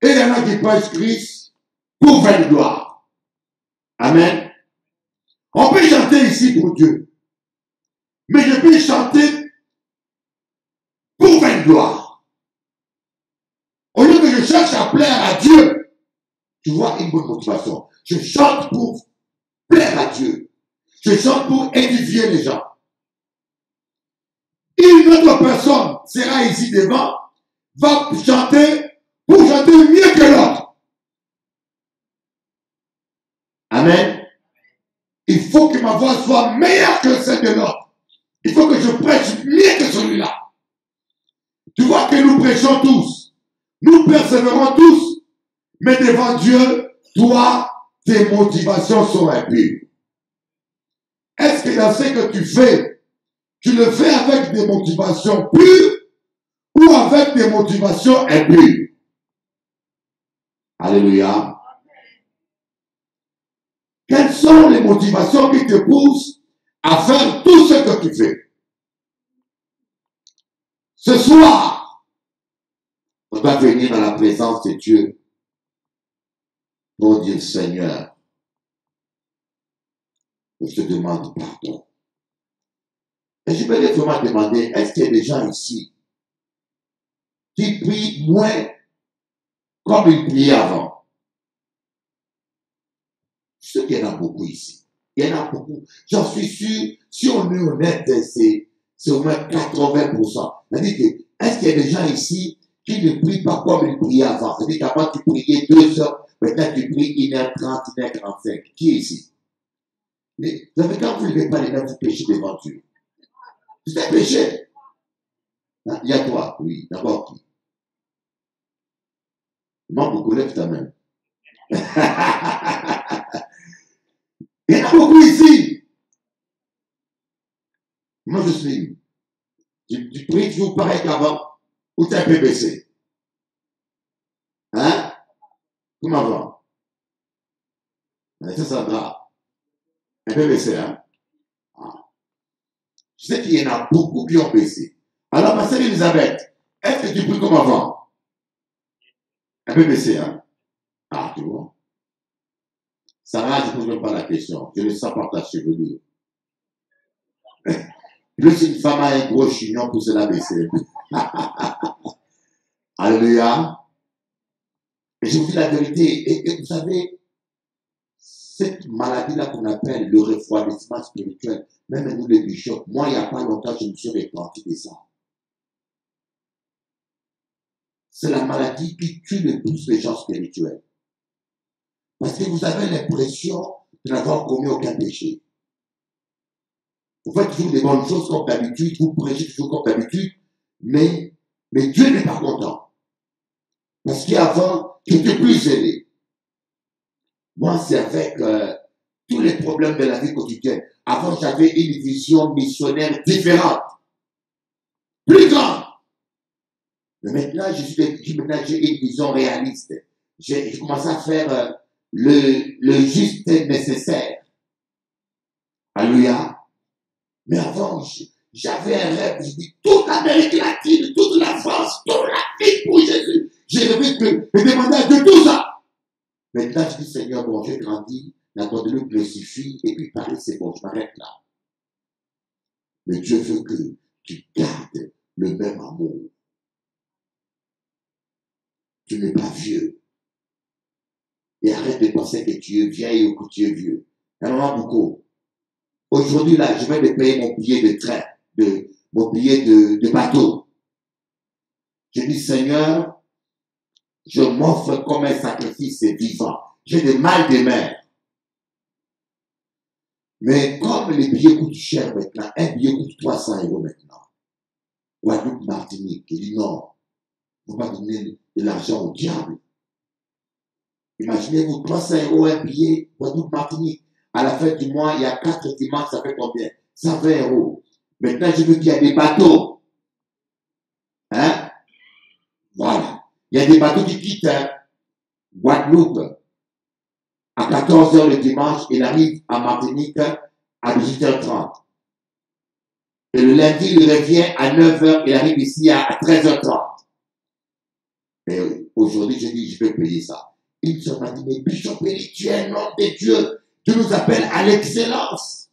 et il y en a qui prêchent Christ pour faire gloire. Amen. On peut chanter ici pour Dieu. Mais je peux chanter pour faire gloire. Au lieu que je cherche à plaire à Dieu, tu vois une bonne motivation. Je chante pour plaire à Dieu. Je chante pour édifier les gens. Une autre personne sera ici devant, va chanter pour chanter mieux que l'autre. Amen. Il faut que ma voix soit meilleure que celle de l'autre. Il faut que je prêche mieux que celui-là. Tu vois que nous prêchons tous. Nous persévérons tous. Mais devant Dieu, toi, tes motivations sont impures. Est-ce que dans ce que tu fais, tu le fais avec des motivations pures ou avec des motivations impures? Alléluia. Quelles sont les motivations qui te poussent à faire tout ce que tu fais? Ce soir, on doit venir dans la présence de Dieu pour dire, Seigneur, je te demande pardon. Et je voulais vraiment demander, est-ce qu'il y a des gens ici qui prient moins comme ils priaient avant? Je sais qu'il y en a beaucoup ici. Il y en a beaucoup. J'en suis sûr, si on est honnête, c'est au moins 80%. C'est-à-dire que, est-ce qu'il y a des gens ici qui ne prient pas comme ils priaient avant? C'est-à-dire qu'avant tu priais 2 heures, maintenant tu pries 1h30, 1h45. Qui est ici? Mais vous savez, quand vous ne levez pas les mains, vous péchez devant Dieu. C'est un péché. Il y a toi, oui, d'abord qui? Moi, beaucoup, lève ta main. Il y en a beaucoup ici. Moi, je suis. Tu pries toujours pareil qu'avant, ou tu es un peu baissé. Hein? Comme avant. Ça grave. Un peu baissé, hein? Ah. Je sais qu'il y en a beaucoup qui ont baissé. Alors, ma sœur Elisabeth, est-ce que tu pries comme avant? Un peu baissé, hein? Ah, tu vois. Sarah, je ne pose même pas la question. Je le sens par ta chevelure. Plus une femme a un gros chignon pour se la baisser. Alléluia. Et je vous dis la vérité. Et vous savez, cette maladie-là qu'on appelle le refroidissement spirituel, même nous les bishops, moi, il n'y a pas longtemps, je me suis repenti de ça. C'est la maladie qui tue le plus les gens spirituels. Parce que vous avez l'impression de n'avoir commis aucun péché. Vous faites toujours des bonnes choses comme d'habitude, vous prêchez toujours comme d'habitude, mais Dieu n'est pas content. Parce qu'avant, tu étais plus zélé. Moi, c'est avec tous les problèmes de la vie quotidienne. Avant, j'avais une vision missionnaire différente, plus grande. Mais maintenant, j'ai une vision réaliste. J'ai commencé à faire le juste nécessaire. Alléluia. Mais avant, j'avais un rêve. Je dis, toute l'Amérique latine, toute la France, toute l'Afrique pour Jésus. J'ai rêvé de demander à Dieu tout ça. Maintenant, je dis, Seigneur, bon, j'ai grandi, la Guadeloupe me suffit, et puis Paris, c'est bon, je m'arrête là. Mais Dieu veut que tu gardes le même amour. Tu n'es pas vieux. Et arrête de penser que tu es vieille ou que tu es vieux. Il y en a beaucoup. Aujourd'hui, là, je viens de payer mon billet de train, mon billet de bateau. Je dis, Seigneur, je m'offre comme un sacrifice vivant. J'ai des mal de mer. Mais comme les billets coûtent cher maintenant, un billet coûte 300 € maintenant. Guadeloupe, Martinique, il dit non, il ne faut pas donner de l'argent au diable. Imaginez-vous, 300 € un billet, Guadeloupe, Martinique. À la fin du mois, il y a 4 dimanches, ça fait combien? 120 €. Maintenant, je veux qu'il y a des bateaux. Hein? Voilà. Il y a des bateaux qui quittent Guadeloupe à 14 h le dimanche. Il arrive à Martinique à 18 h 30. Et le lundi, il revient à 9h, il arrive ici à 13h30. Et aujourd'hui, je dis, je vais payer ça. Il m'a dit, mais Bishop Eli, tu es un homme de Dieu. Tu nous appelles à l'excellence.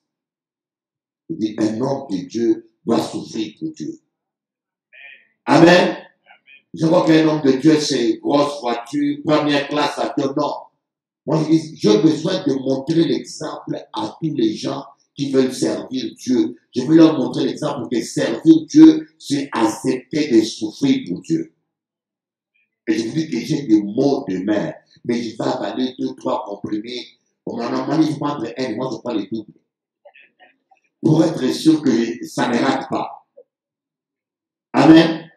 Il dit, un homme de Dieu doit souffrir pour Dieu. Amen. Je vois qu'un homme de Dieu, c'est grosse voiture, première classe à deux. Non. Moi, je dis, j'ai besoin de montrer l'exemple à tous les gens qui veulent servir Dieu. Je veux leur montrer l'exemple que servir Dieu, c'est accepter de souffrir pour Dieu. Et je vous dis que j'ai des mots de mer, mais je vais avaler 2, 3 comprimés. Normalement, il faut prendre un, moi je prends les doubles. Pour être sûr que ça ne rate pas. Amen.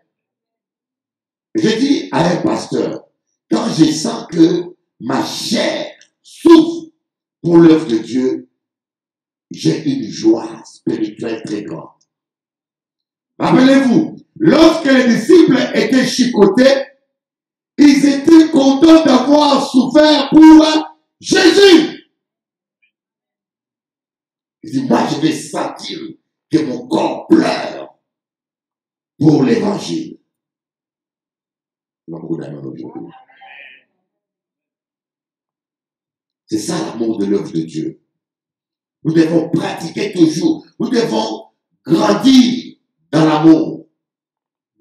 Je dis à un pasteur, quand je sens que ma chair souffre pour l'œuvre de Dieu, j'ai une joie spirituelle très grande. Rappelez-vous, lorsque les disciples étaient chicotés, ils étaient contents d'avoir souffert pour Jésus. Ils disent, moi je vais sentir que mon corps pleure pour l'évangile. C'est ça l'amour de l'œuvre de Dieu. Nous devons pratiquer toujours. Nous devons grandir dans l'amour.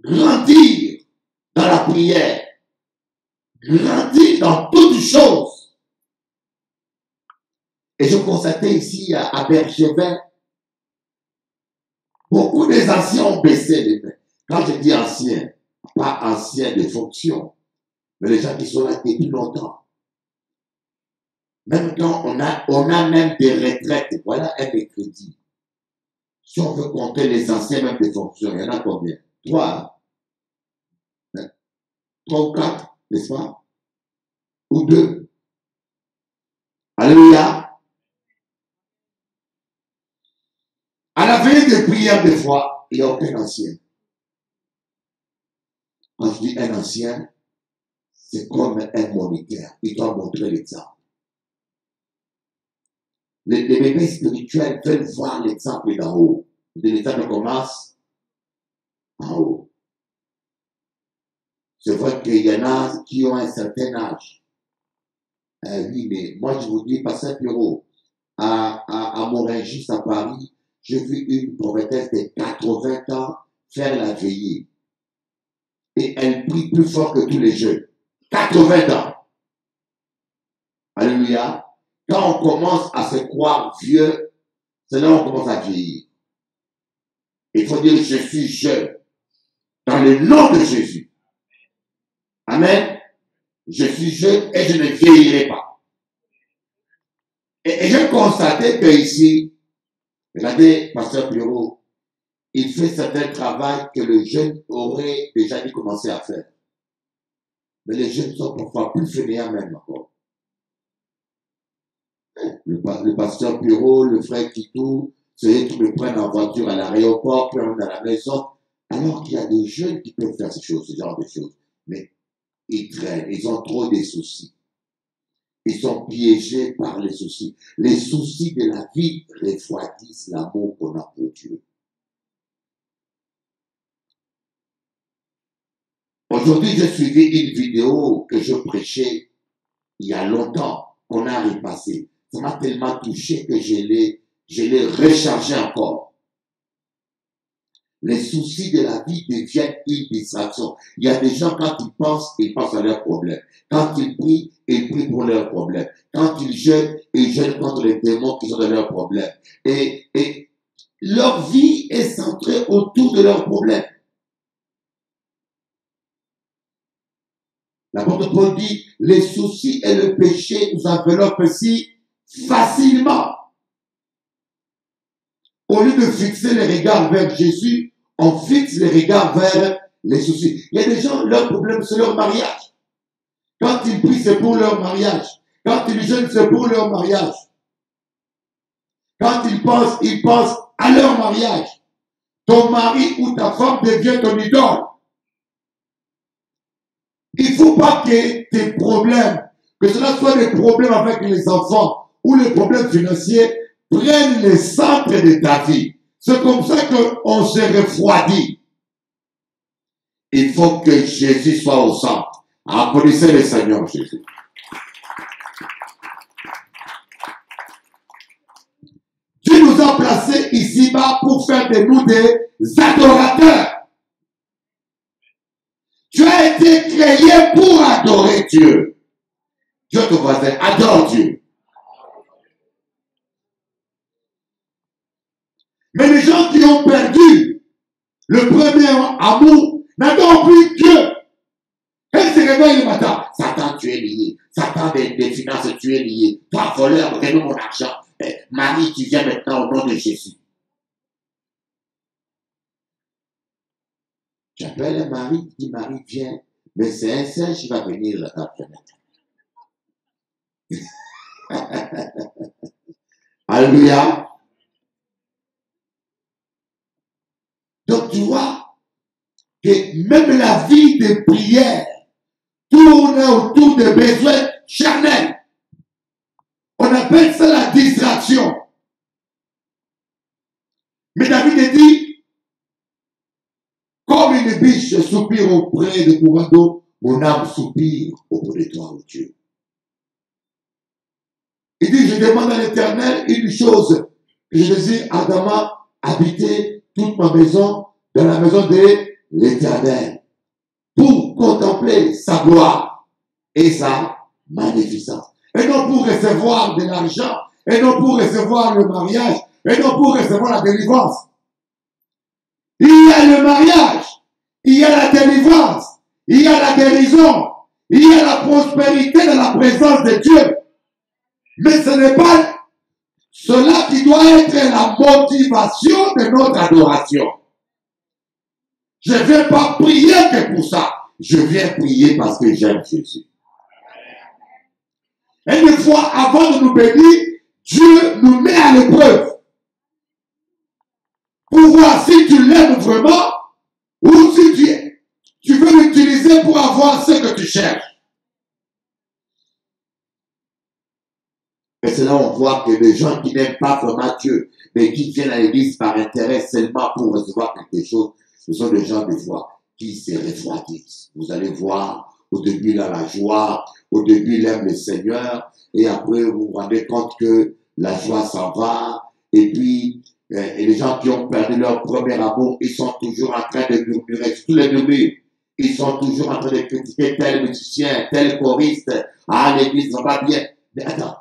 Grandir dans la prière. Grandir dans toutes choses. Et je constatais ici à Bergevin, beaucoup des anciens ont baissé les mains. Quand je dis anciens, pas anciens de fonction, mais les gens qui sont là depuis longtemps. Même quand on a même des retraites, voilà un des crédits. Si on veut compter les anciens même des fonctions, il y en a combien? 3. 3 ou 4, n'est-ce pas? Ou 2. Alléluia. À la veille de prière, des fois, il n'y a aucun ancien. Quand je dis un ancien, c'est comme un moniteur. Il doit montrer l'exemple. Les bébés spirituels veulent voir l'exemple d'en haut. L'exemple commence en haut. C'est vrai qu'il y en a qui ont un certain âge. Oui, mais moi je vous dis, Pasteur Pierrot, à Moringis, à Paris, j'ai vu une prophétesse de 80 ans faire la veillée. Et elle prie plus fort que tous les jeunes. 80 ans. Alléluia. Quand on commence à se croire vieux, c'est là qu'on commence à vieillir. Il faut dire, je suis jeune. Dans le nom de Jésus. Amen. Je suis jeune et je ne vieillirai pas. Et j'ai constaté que ici, regardez, Pasteur Pierrot, il fait certain travail que le jeune aurait déjà dû commencer à faire. Mais les jeunes sont parfois plus fainéants même encore. Le pasteur Pierrot, le frère Kitou, ceux qui me prennent en voiture à l'aéroport, puis on est à la maison, alors qu'il y a des jeunes qui peuvent faire ces choses, ce genre de choses. Mais ils traînent, ils ont trop de soucis. Ils sont piégés par les soucis. Les soucis de la vie refroidissent l'amour qu'on a pour Dieu. Aujourd'hui, j'ai suivi une vidéo que je prêchais il y a longtemps, qu'on a repassée. Ça m'a tellement touché que je l'ai rechargé encore. Les soucis de la vie deviennent une distraction. Il y a des gens, quand ils pensent à leurs problèmes. Quand ils prient pour leurs problèmes. Quand ils jeûnent contre les démons qui sont dans leurs problèmes. Et leur vie est centrée autour de leurs problèmes. L'apôtre Paul dit, les soucis et le péché nous enveloppent si facilement. Au lieu de fixer les regards vers Jésus, on fixe les regards vers les soucis. Il y a des gens, leur problème, c'est leur mariage. Quand ils prient, c'est pour leur mariage. Quand ils jeûnent, c'est pour leur mariage. Quand ils pensent à leur mariage. Ton mari ou ta femme devient ton idole. Il ne faut pas que tes problèmes, que cela soit des problèmes avec les enfants ou les problèmes financiers, prennent le centre de ta vie. C'est comme ça qu'on se refroidit. Il faut que Jésus soit au centre. Applaudissez le Seigneur Jésus. Dieu nous a placés ici-bas pour faire de nous des adorateurs. Tu as été créé pour adorer Dieu. Dieu te voisin, adore Dieu. Mais les gens qui ont perdu le premier amour n'adorent plus Dieu. Elle se réveille le matin. Satan, tu es lié. Satan, des finances, tu es lié. Toi, voleur, donne-moi mon argent. Marie, tu viens maintenant au nom de Jésus. Tu appelles Marie, tu dis Marie, viens. Mais c'est un singe qui va venir à ta fenêtre. Alléluia. Donc tu vois que même la vie de prière tourne autour des besoins charnels. On appelle ça la distraction. Mais David dit, comme une biche soupire auprès de courant d'eau, mon âme soupire auprès de toi, oh Dieu. Il dit, je demande à l'Éternel une chose, que je désire ardemment habiter toute ma maison dans la maison de l'Éternel, pour contempler sa gloire et sa magnificence. Et non pour recevoir de l'argent, et non pour recevoir le mariage, et non pour recevoir la délivrance. Il y a le mariage, il y a la délivrance, il y a la guérison, il y a la prospérité dans la présence de Dieu. Mais ce n'est pas cela qui doit être la motivation de notre adoration. Je ne viens pas prier que pour ça. Je viens prier parce que j'aime Jésus. Et une fois, avant de nous bénir, Dieu nous met à l'épreuve. Pour voir si tu l'aimes vraiment ou si tu veux l'utiliser pour avoir ce que tu cherches. Et c'est là où on voit que les gens qui n'aiment pas vraiment Dieu, mais qui viennent à l'église par intérêt seulement pour recevoir quelque chose, ce sont des gens, des fois, qui se refroidissent. Vous allez voir, au début, il a la joie, au début, il aime le Seigneur, et après, vous vous rendez compte que la joie s'en va, et puis, et les gens qui ont perdu leur premier amour, ils sont toujours en train de murmurer, tous les murmures, ils sont toujours en train de critiquer tel musicien, tel choriste, ah, l'église ne va pas bien. Mais attends,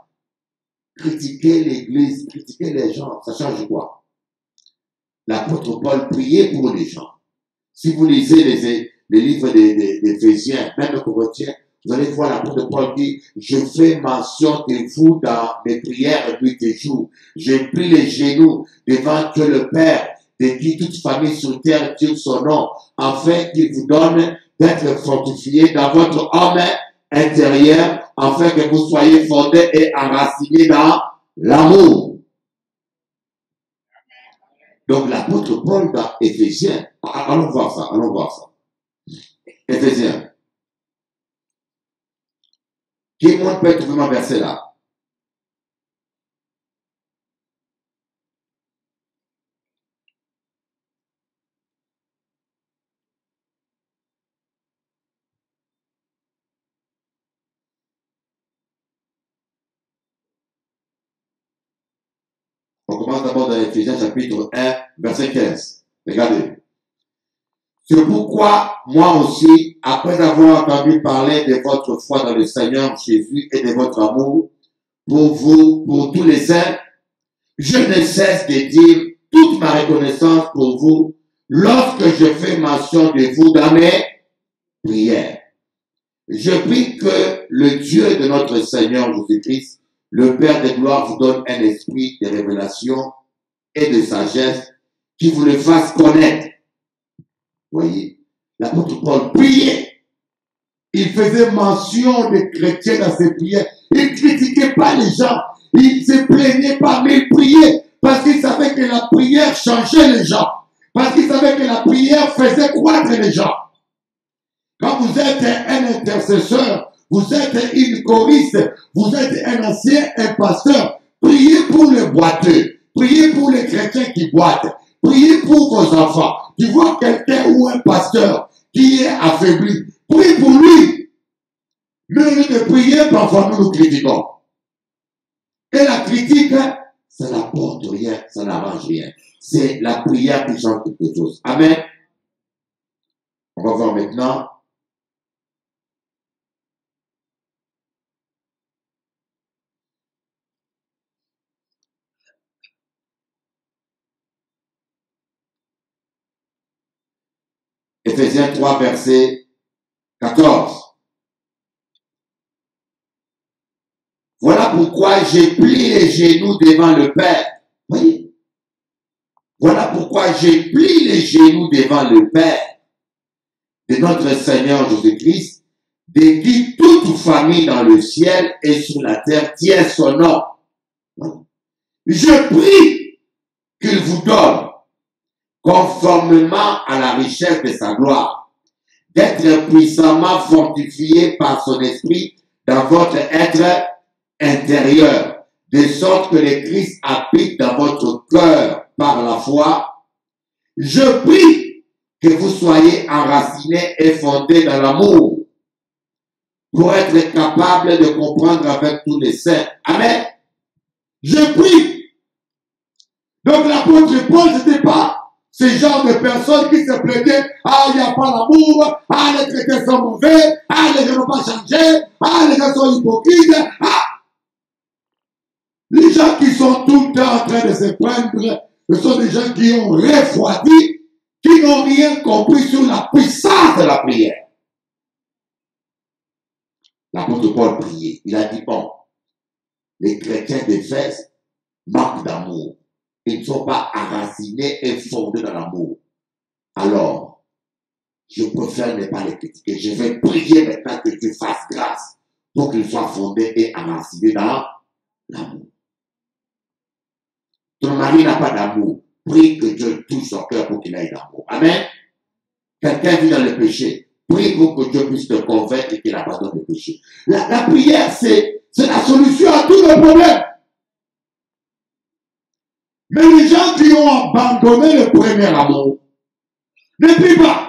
critiquer l'église, critiquer les gens, ça change quoi? L'apôtre Paul priait pour les gens. Si vous lisez les livres d'Éphésiens, même de Corinthiens, vous allez voir l'apôtre Paul dit, je fais mention de vous dans mes prières nuit et jour. Je plie les genoux devant Dieu le Père, de qui toute famille sur terre tire son nom, afin qu'il vous donne d'être fortifié dans votre homme intérieur, afin que vous soyez fondés et enracinés dans l'amour. Donc l'apôtre Paul dans Éphésiens, allons voir ça. Éphésiens. Qui moi peut trouver mon verset là? On commence d'abord dans Éphésiens chapitre 1, verset 15. Regardez. C'est pourquoi, moi aussi, après avoir entendu parler de votre foi dans le Seigneur Jésus et de votre amour pour vous, pour tous les saints, je ne cesse de dire toute ma reconnaissance pour vous lorsque je fais mention de vous dans mes prières. Je prie que le Dieu de notre Seigneur Jésus-Christ, le Père de gloire, vous donne un esprit de révélation et de sagesse qui vous le fasse connaître. Voyez, l'apôtre Paul priait. Il faisait mention des chrétiens dans ses prières. Il ne critiquait pas les gens. Il ne se plaignait pas, mais il priait. Parce qu'il savait que la prière changeait les gens. Parce qu'il savait que la prière faisait croître les gens. Quand vous êtes un intercesseur, vous êtes une choriste, vous êtes un ancien, un pasteur, priez pour les boiteux. Priez pour les chrétiens qui boitent. Priez pour vos enfants. Tu vois quelqu'un ou un pasteur qui est affaibli. Prie pour lui. Mais au lieu de prier, parfois nous nous critiquons. Et la critique, ça n'apporte rien, ça n'arrange rien. C'est la prière qui change quelque chose. Amen. On va voir maintenant. Éphésiens 3, verset 14. Voilà pourquoi j'ai plié les genoux devant le Père. Oui. Voilà pourquoi j'ai plié les genoux devant le Père de notre Seigneur Jésus-Christ, de qui toute famille dans le ciel et sur la terre tient son nom. Je prie qu'il vous donne, conformément à la richesse de sa gloire, d'être puissamment fortifié par son esprit dans votre être intérieur, de sorte que le Christ habite dans votre cœur par la foi. Je prie que vous soyez enracinés et fondés dans l'amour, pour être capable de comprendre avec tous les saints. Amen. Je prie. Donc l'apôtre Paul, ce n'était pas ce genre de personnes qui se plaignaient, ah, il n'y a pas l'amour, ah, les chrétiens sont mauvais, ah, les gens n'ont pas changé, ah, les gens sont hypocrites, ah. Les gens qui sont tout le temps en train de se plaindre, ce sont des gens qui ont refroidi, qui n'ont rien compris sur la puissance de la prière. L'apôtre Paul priait. Il a dit, bon, les chrétiens d'Éphèse manquent d'amour. Ils ne sont pas enracinés et fondés dans l'amour. Alors, je préfère ne pas les critiquer. Je vais prier maintenant que Dieu fasse grâce pour qu'ils soient fondés et enracinés dans l'amour. Ton mari n'a pas d'amour. Prie que Dieu touche son cœur pour qu'il ait d'amour. Amen. Quelqu'un vit dans le péché. Prie pour que Dieu puisse te convaincre et qu'il abandonne le péché. La prière, c'est la solution à tous nos problèmes. Mais les gens qui ont abandonné le premier amour ne prient pas.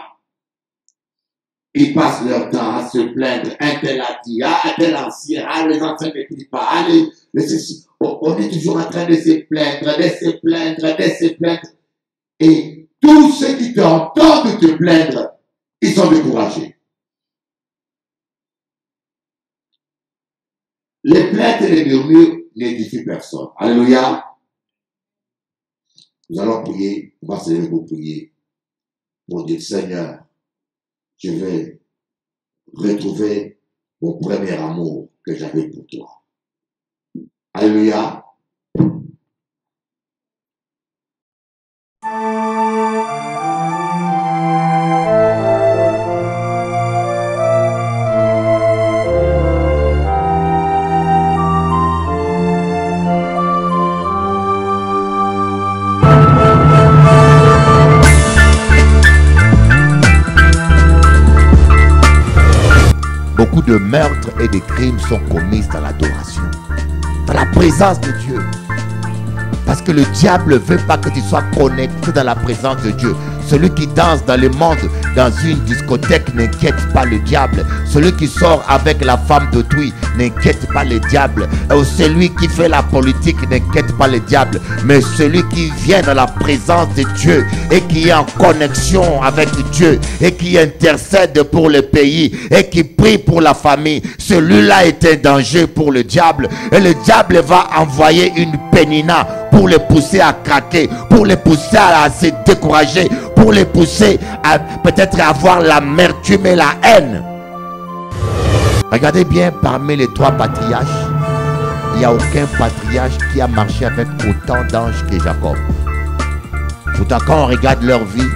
Ils passent leur temps à se plaindre. Un tel a dit, ah, un tel ancien, ah, les anciens ne prient pas. Ah, on est toujours en train de se plaindre, de se plaindre, de se plaindre. Et tous ceux qui t'entendent te plaindre, ils sont découragés. Les plaintes et les murmures n'édifient personne. Alléluia. Nous allons prier, on va se lever pour prier, pour dire, Seigneur, je vais retrouver mon premier amour que j'avais pour toi. Alléluia. Beaucoup de meurtres et de crimes sont commis dans l'adoration, dans la présence de Dieu. Parce que le diable ne veut pas que tu sois connecté dans la présence de Dieu. Celui qui danse dans le monde, dans une discothèque, n'inquiète pas le diable. Celui qui sort avec la femme d'autrui, n'inquiète pas le diable. Et celui qui fait la politique, n'inquiète pas le diable. Mais celui qui vient dans la présence de Dieu et qui est en connexion avec Dieu et qui intercède pour le pays et qui prie pour la famille, celui-là est un danger pour le diable. Et le diable va envoyer une pénina pour les pousser à craquer, pour les pousser à se décourager, pour les pousser à peut-être avoir l'amertume et la haine. Regardez bien, parmi les trois patriarches, il n'y a aucun patriarche qui a marché avec autant d'anges que Jacob. Pourtant, quand on regarde leur vie,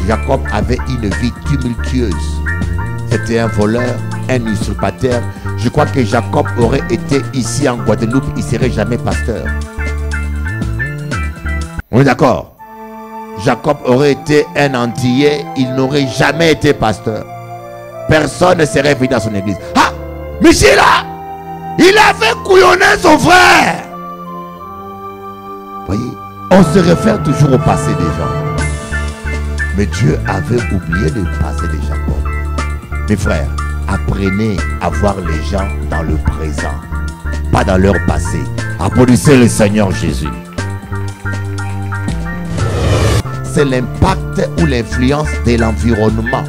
Jacob avait une vie tumultueuse. C'était un voleur, un usurpateur. Je crois que Jacob aurait été ici en Guadeloupe, il ne serait jamais pasteur. On est d'accord? Jacob aurait été un Antillais, il n'aurait jamais été pasteur. Personne ne serait venu dans son église. Ah, Michel là, il avait couillonné son frère. Voyez, On se réfère toujours au passé des gens. Mais Dieu avait oublié le passé de Jacob. Mes frères, apprenez à voir les gens dans le présent, pas dans leur passé. Applaudissez le Seigneur Jésus. C'est l'impact ou l'influence de l'environnement